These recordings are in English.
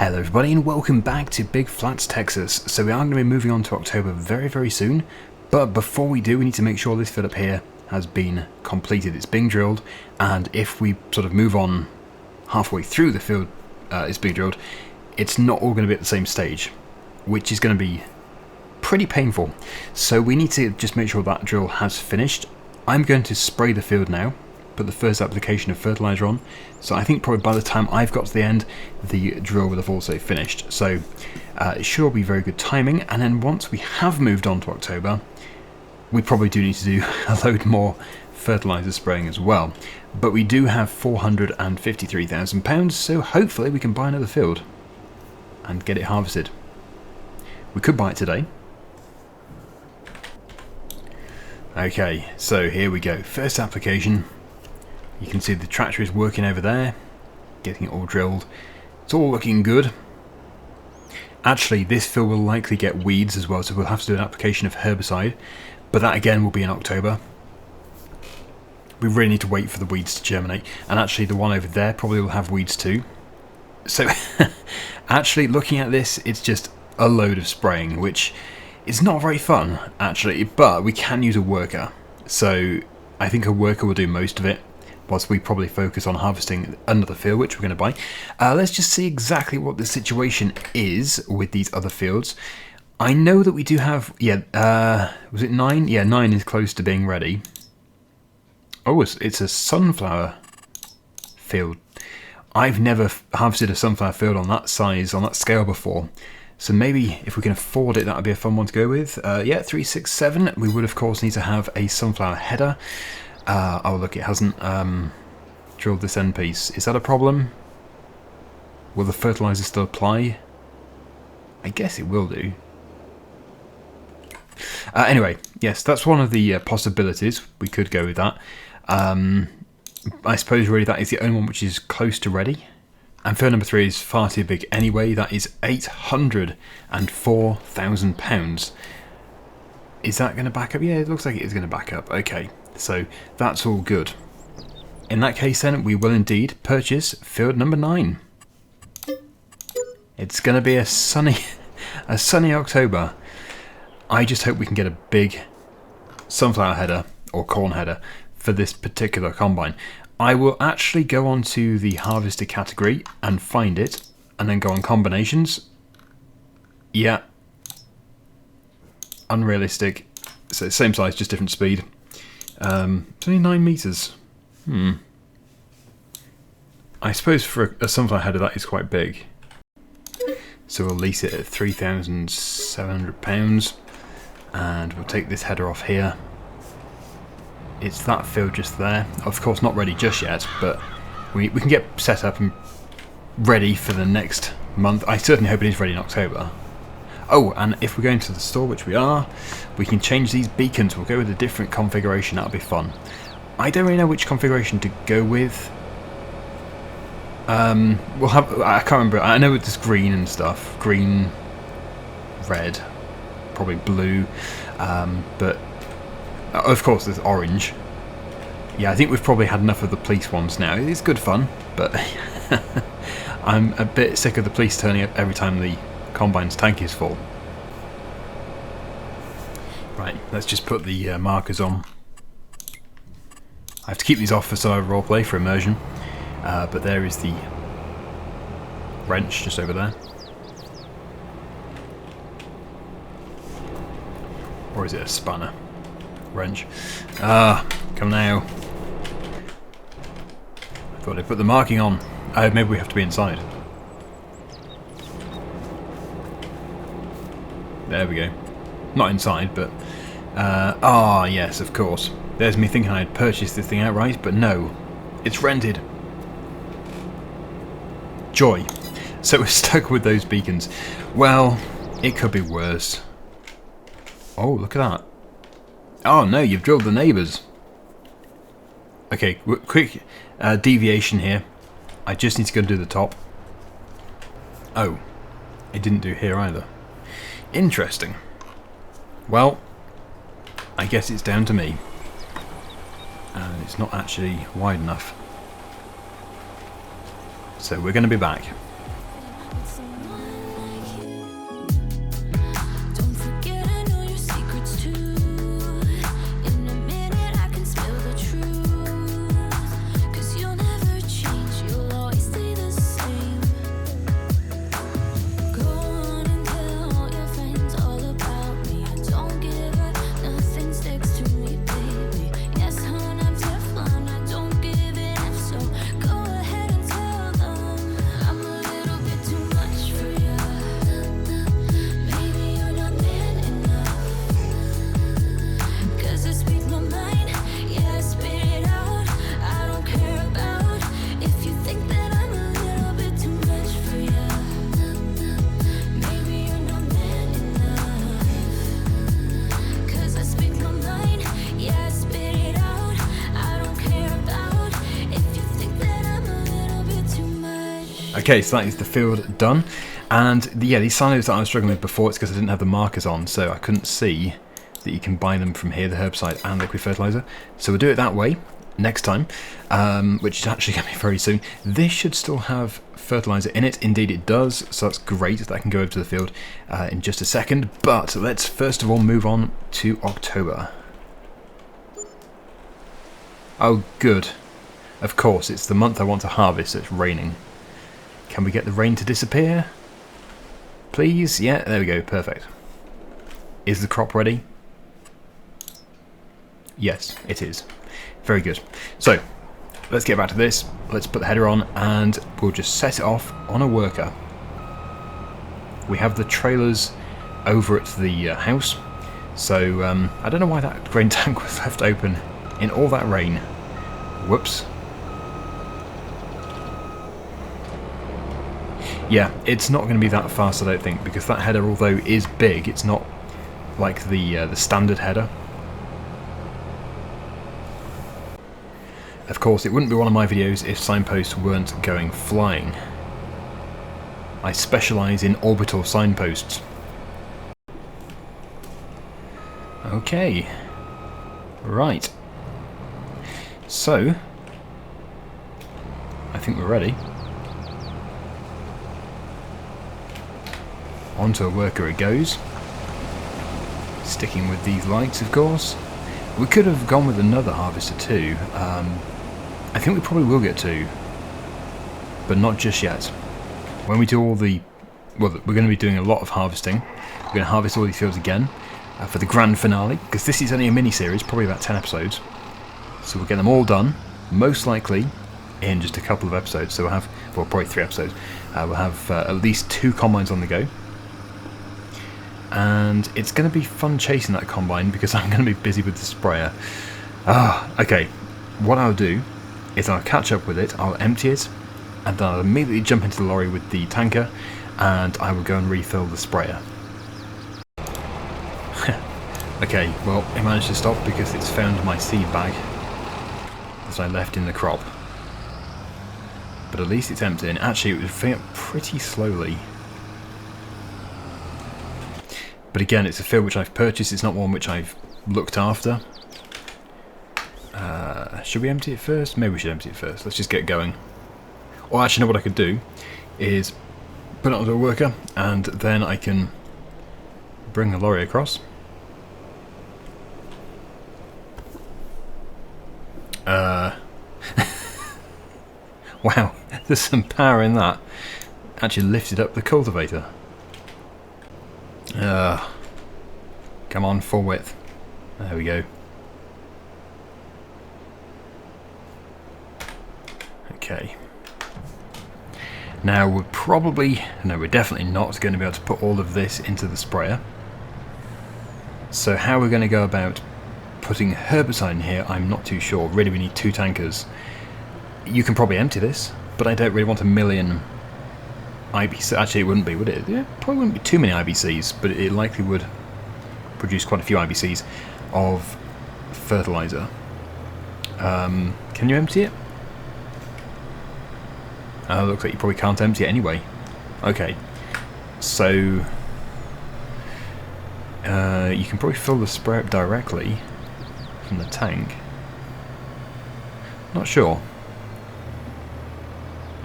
Hello everybody and welcome back to Big Flats, Texas. So we are going to be moving on to October very soon, but before we do we need to make sure this field up here has been completed. It's being drilled, and if we sort of move on halfway through the field it's being drilled, it's not all going to be at the same stage, which is going to be pretty painful. So we need to just make sure that drill has finished. I'm going to spray the field now, put the first application of fertilizer on, so I think probably by the time I've got to the end the drill will have also finished, so it should all be very good timing. And then once we have moved on to October, we probably do need to do a load more fertilizer spraying as well, but we do have £453,000, so hopefully we can buy another field and get it harvested. We could buy it today. Okay, so here we go, first application. You can see the tractor is working over there, getting it all drilled. It's all looking good. Actually, this field will likely get weeds as well, so we'll have to do an application of herbicide, but that again will be in October. We really need to wait for the weeds to germinate, and actually the one over there probably will have weeds too. So actually looking at this, it's just a load of spraying, which is not very fun actually, but we can use a worker. So I think a worker will do most of it, whilst we probably focus on harvesting another field, which we're going to buy. Let's just see exactly what the situation is with these other fields. I know that we do have, was it 9? Yeah, 9 is close to being ready. Oh, it's a sunflower field. I've never harvested a sunflower field on that size, on that scale before. So maybe if we can afford it, that would be a fun one to go with. Yeah, 367. We would of course need to have a sunflower header. Oh look, it hasn't drilled this end piece. Is that a problem? Will the fertilizer still apply? I guess it will do. Anyway, yes, that's one of the possibilities. We could go with that. I suppose really that is the only one which is close to ready. And field number 3 is far too big anyway. That is £804,000. Is that going to back up? Yeah, it looks like it is going to back up. Okay. So that's all good. In that case then, we will indeed purchase field number 9. It's going to be a sunny October. I just hope we can get a big sunflower header or corn header for this particular combine. I will actually go on to the harvester category and find it, and then go on combinations. Yeah. Unrealistic. So same size, just different speed. It's only 9 meters. I suppose for a sunflower header that is quite big. So we'll lease it at £3,700, and we'll take this header off here. It's that field just there. Of course, not ready just yet, but we can get set up and ready for the next month. I certainly hope it is ready in October. Oh, and if we're going to the store, which we are, we can change these beacons. We'll go with a different configuration. That'll be fun. I don't really know which configuration to go with. We'll have, I can't remember. I know it's green and stuff. Green, red, probably blue, but of course there's orange. Yeah, I think we've probably had enough of the police ones now. It's good fun, but I'm a bit sick of the police turning up every time the combine's tank is full. Right, let's just put the markers on. I have to keep these off for survival roleplay for immersion, but there is the wrench just over there. Or is it a spanner? Wrench. Ah, come now. I thought I put the marking on. Maybe we have to be inside. There we go. Not inside, but... yes, of course. There's me thinking I'd purchased this thing outright, but no. It's rented. Joy. So we're stuck with those beacons. Well, it could be worse. Oh, look at that. Oh no, you've drilled the neighbours. Okay, quick deviation here. I just need to go and do the top. Oh, it didn't do here either. Interesting. Well, I guess it's down to me. And it's not actually wide enough. So we're going to be back. Okay, so that is the field done, and yeah, these silos that I was struggling with before, it's because I didn't have the markers on, so I couldn't see that you can buy them from here, the herbicide and liquid fertilizer. So we'll do it that way next time, which is actually going to be very soon. This should still have fertilizer in it. Indeed it does, so that's great that I can go over to the field in just a second, but let's first of all move on to October. Oh good, of course, it's the month I want to harvest, so it's raining. Can we get the rain to disappear? Please? Yeah, there we go, perfect. Is the crop ready? Yes, it is. Very good. So, let's get back to this. Let's put the header on and we'll just set it off on a worker. We have the trailers over at the house. So, I don't know why that grain tank was left open in all that rain. Whoops. Yeah, it's not going to be that fast, I don't think, because that header, although is big, it's not like the standard header. Of course, it wouldn't be one of my videos if signposts weren't going flying. I specialise in orbital signposts. Okay. Right. So, I think we're ready. Onto a worker it goes. Sticking with these lights, of course. We could have gone with another harvester too. I think we probably will get two, but not just yet. When we do all the... well, we're going to be doing a lot of harvesting. We're going to harvest all these fields again for the grand finale, because this is only a mini-series, probably about 10 episodes. So we'll get them all done, most likely in just a couple of episodes. So we'll have, well, probably 3 episodes. We'll have at least 2 combines on the go. And it's going to be fun chasing that combine because I'm going to be busy with the sprayer. Okay, what I'll do is I'll catch up with it, I'll empty it, and then I'll immediately jump into the lorry with the tanker, and I will go and refill the sprayer. Okay, well, it managed to stop because it's found my seed bag that I left in the crop. But at least it's empty, and actually it was filling up pretty slowly. But again, it's a field which I've purchased, it's not one which I've looked after. Should we empty it first? Maybe we should empty it first. Let's just get going. Or actually, no, what I could do is put it onto a worker, and then I can bring the lorry across. Wow, there's some power in that. Actually lifted up the cultivator. Come on, full width. There we go. Okay. Now we're probably, no, we're definitely not going to be able to put all of this into the sprayer. So how we're going to go about putting herbicide in here, I'm not too sure. Really, we need 2 tankers. You can probably empty this, but I don't really want 1,000,000 IBC. Actually, it wouldn't be, would it? Yeah, probably wouldn't be too many IBCs, but it likely would produce quite a few IBCs of fertilizer. Can you empty it? Looks like you probably can't empty it anyway. Okay, so you can probably fill the spray up directly from the tank. Not sure.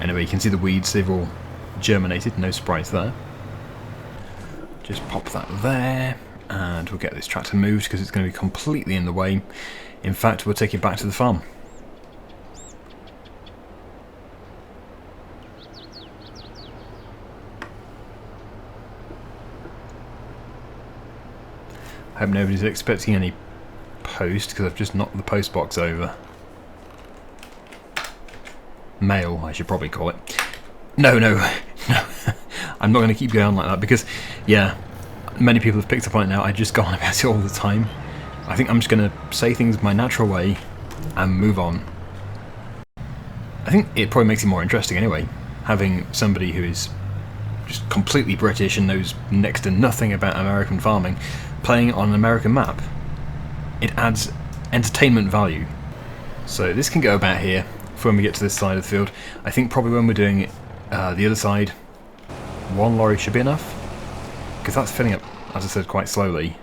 Anyway, you can see the weeds, they've all germinated, no surprise there. Just pop that there, and we'll get this tractor moved because it's going to be completely in the way. In fact, we'll take it back to the farm. I hope nobody's expecting any post, because I've just knocked the post box over. Mail, I should probably call it. No, I'm not going to keep going on like that, because, yeah, many people have picked up on it now. I just go on about it all the time. I think I'm just going to say things my natural way and move on. I think it probably makes it more interesting anyway, having somebody who is just completely British and knows next to nothing about American farming playing on an American map. It adds entertainment value. So this can go about here for when we get to this side of the field. I think probably when we're doing it the other side, one lorry should be enough, because that's filling up, as I said, quite slowly.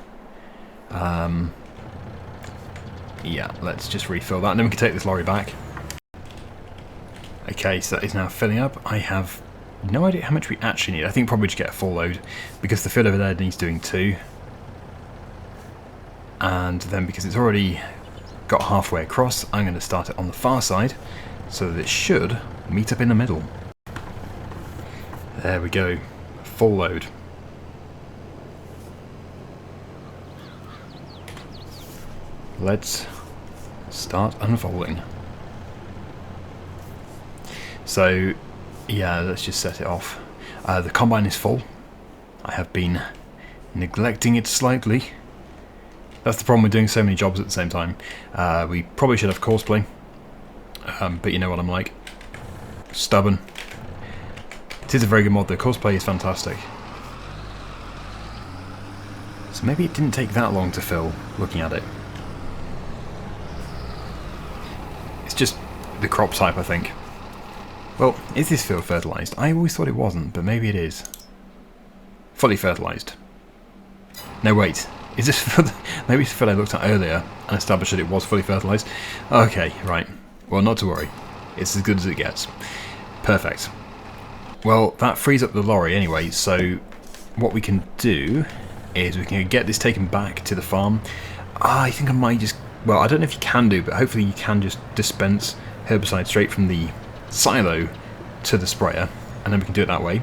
Yeah, let's just refill that and then we can take this lorry back. Okay, so that is now filling up. I have no idea how much we actually need. I think probably just get a full load, because the field over there needs doing too. And then because it's already got halfway across, I'm going to start it on the far side so that it should meet up in the middle. There we go, full load. Let's start unfolding. So yeah, let's just set it off. The combine is full. I have been neglecting it slightly. That's the problem with doing so many jobs at the same time. We probably should have courseplay, but you know what I'm like. Stubborn. It is a very good mod though. Courseplay is fantastic. So maybe it didn't take that long to fill, looking at it. It's just the crop type, I think. Well, is this field fertilised? I always thought it wasn't, but maybe it is. Fully fertilised. No, wait. Is this field? Maybe it's the field I looked at earlier and established that it was fully fertilised. Okay, right. Well, not to worry. It's as good as it gets. Perfect. Well, that frees up the lorry anyway, so what we can do is we can get this taken back to the farm. I think I might just... Well, I don't know if you can do, but hopefully you can just dispense herbicide straight from the silo to the sprayer, and then we can do it that way.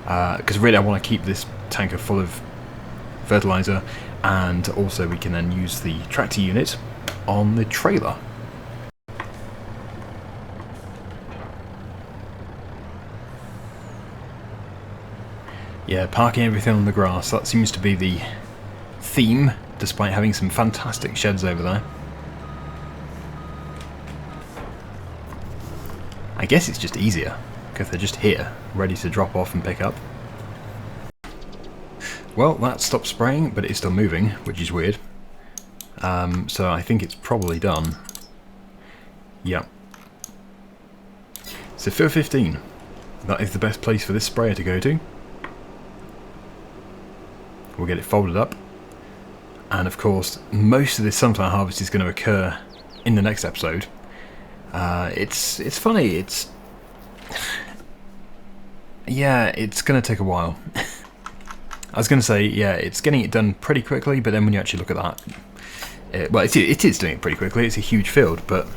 Because really I want to keep this tanker full of fertilizer, and also we can then use the tractor unit on the trailer. Yeah, parking everything on the grass, that seems to be the theme, despite having some fantastic sheds over there. I guess it's just easier, because they're just here, ready to drop off and pick up. Well, that stopped spraying, but it's still moving, which is weird. So I think it's probably done. Yeah. So field 15. That is the best place for this sprayer to go to. We'll get it folded up. And of course, most of this sunflower harvest is going to occur in the next episode. It's funny, yeah, it's going to take a while. I was going to say, yeah, it's getting it done pretty quickly, but then when you actually look at that, well, it is doing it pretty quickly. It's a huge field, but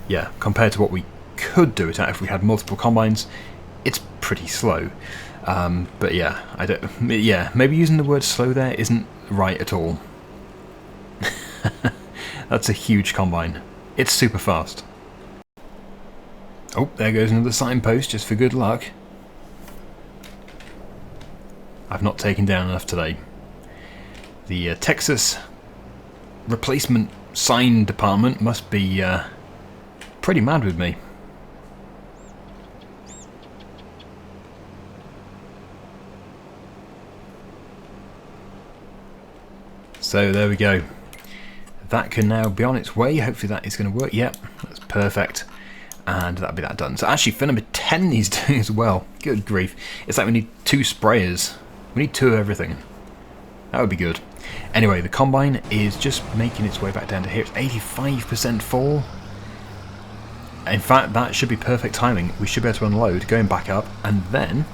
yeah, compared to what we could do it at if we had multiple combines, it's pretty slow. But yeah, maybe using the word slow there isn't right at all. That's a huge combine. It's super fast. Oh, there goes another signpost just for good luck. I've not taken down enough today. The Texas replacement sign department must be pretty mad with me. So there we go. That can now be on its way. Hopefully that is going to work. Yep, that's perfect. And that'll be that done. So actually field number 10 needs doing as well. Good grief. It's like we need 2 sprayers. We need 2 of everything. That would be good. Anyway, the combine is just making its way back down to here. It's 85% full. In fact, that should be perfect timing. We should be able to unload, going back up, and then,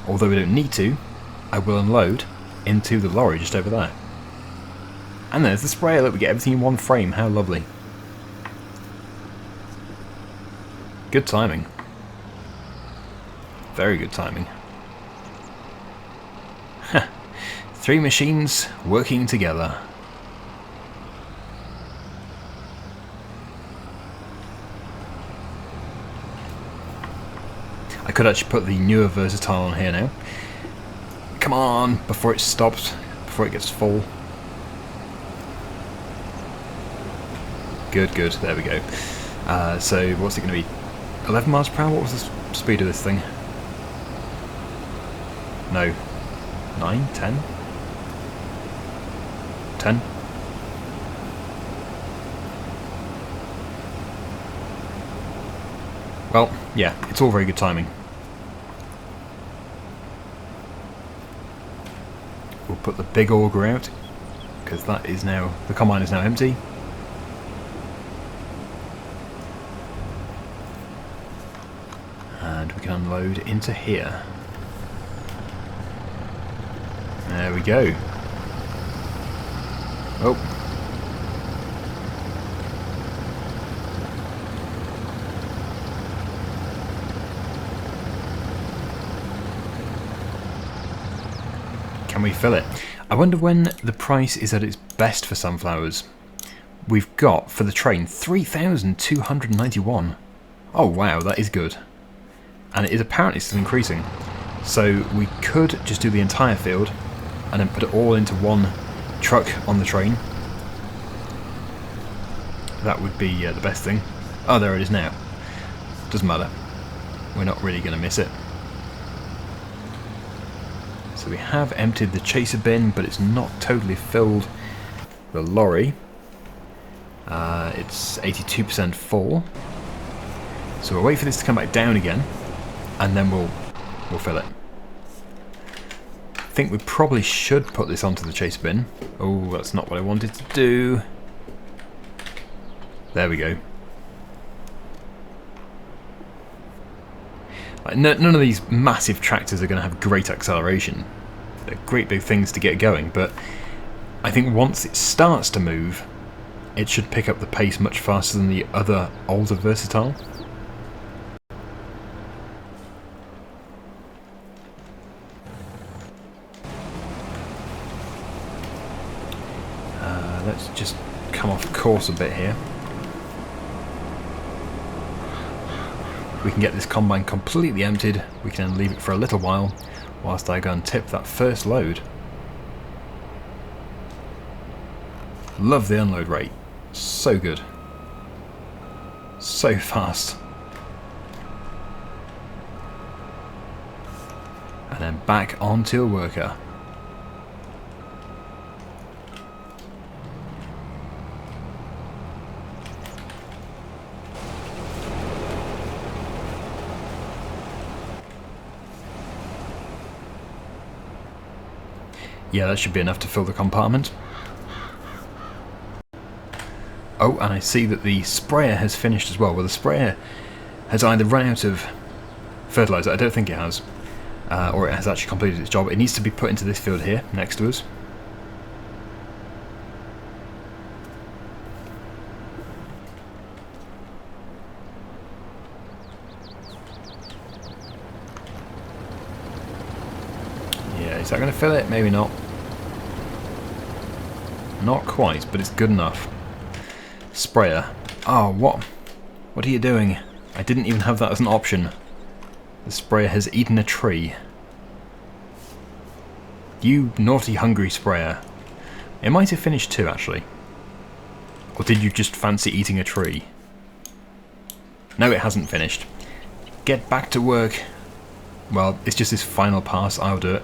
although we don't need to, I will unload into the lorry just over there. And there's the sprayer. Look, we get everything in one frame. How lovely. Good timing. Very good timing. 3 machines working together. I could actually put the newer Versatile on here now. Come on, before it stops, before it gets full. Good, good, there we go. So what's it going to be? 11 miles per hour? What was the speed of this thing? No. 9? 10? 10? Well, yeah, it's all very good timing. We'll put the big auger out, because that is now, the combine is now empty. And we can unload into here. There we go. Oh. Can we fill it? I wonder when the price is at its best for sunflowers. We've got, for the train, 3,291. Oh wow, that is good. And it is apparently still increasing. So we could just do the entire field and then put it all into one truck on the train. That would be the best thing. Oh, there it is now. Doesn't matter. We're not really going to miss it. So we have emptied the chaser bin, but it's not totally filled the lorry. It's 82% full. So we'll wait for this to come back down again, and then we'll fill it. I think we probably should put this onto the chaser bin. Oh, that's not what I wanted to do. There we go. None of these massive tractors are going to have great acceleration. They're great big things to get going, but I think once it starts to move, it should pick up the pace much faster than the other older Versatile. Let's just come off course a bit here. We can get this combine completely emptied. We can then leave it for a little while whilst I go and tip that first load. Love the unload rate. So good. So fast. And then back onto a worker. Yeah, that should be enough to fill the compartment. Oh, and I see that the sprayer has finished as well. Well, the sprayer has either run out of fertilizer, I don't think it has, or it has actually completed its job. It needs to be put into this field here, next to us. Yeah, is that going to fill it? Maybe not. Not quite, but it's good enough. Sprayer. Oh, what? What are you doing? I didn't even have that as an option. The sprayer has eaten a tree. You naughty, hungry sprayer. It might have finished too, actually. Or did you just fancy eating a tree? No, it hasn't finished. Get back to work. Well, it's just this final pass. I'll do it.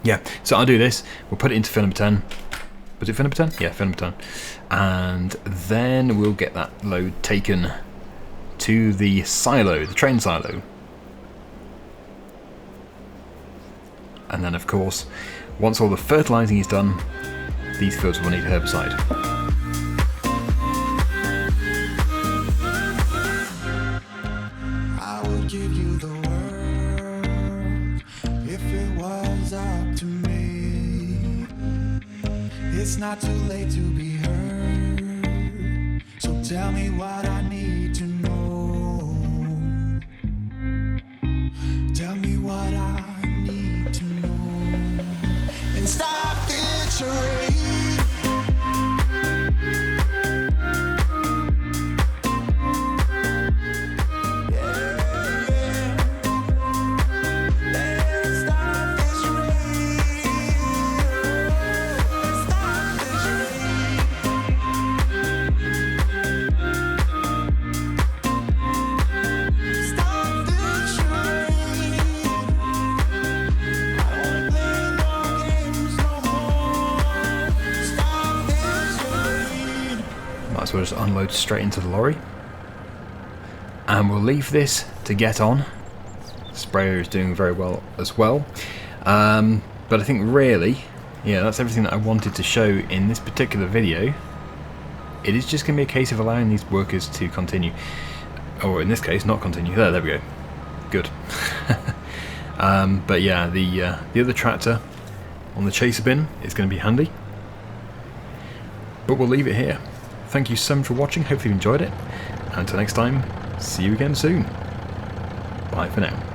Yeah, so I'll do this. We'll put it into fill number 10. Was it fill number 10? Yeah, fill number 10. And then we'll get that load taken to the silo, the train silo. And then, of course, once all the fertilising is done, these fields will need herbicide. It's not too late to be heard, so tell me what I need to know. Tell me what I need to know. And stop this charade. Might as well just unload straight into the lorry. And we'll leave this to get on. The sprayer is doing very well as well. But I think really, yeah, that's everything that I wanted to show in this particular video. It is just going to be a case of allowing these workers to continue. Or in this case, not continue. There we go. Good. But yeah, the other tractor on the chaser bin is going to be handy. But we'll leave it here. Thank you so much for watching, hopefully you enjoyed it. And until next time, see you again soon. Bye for now.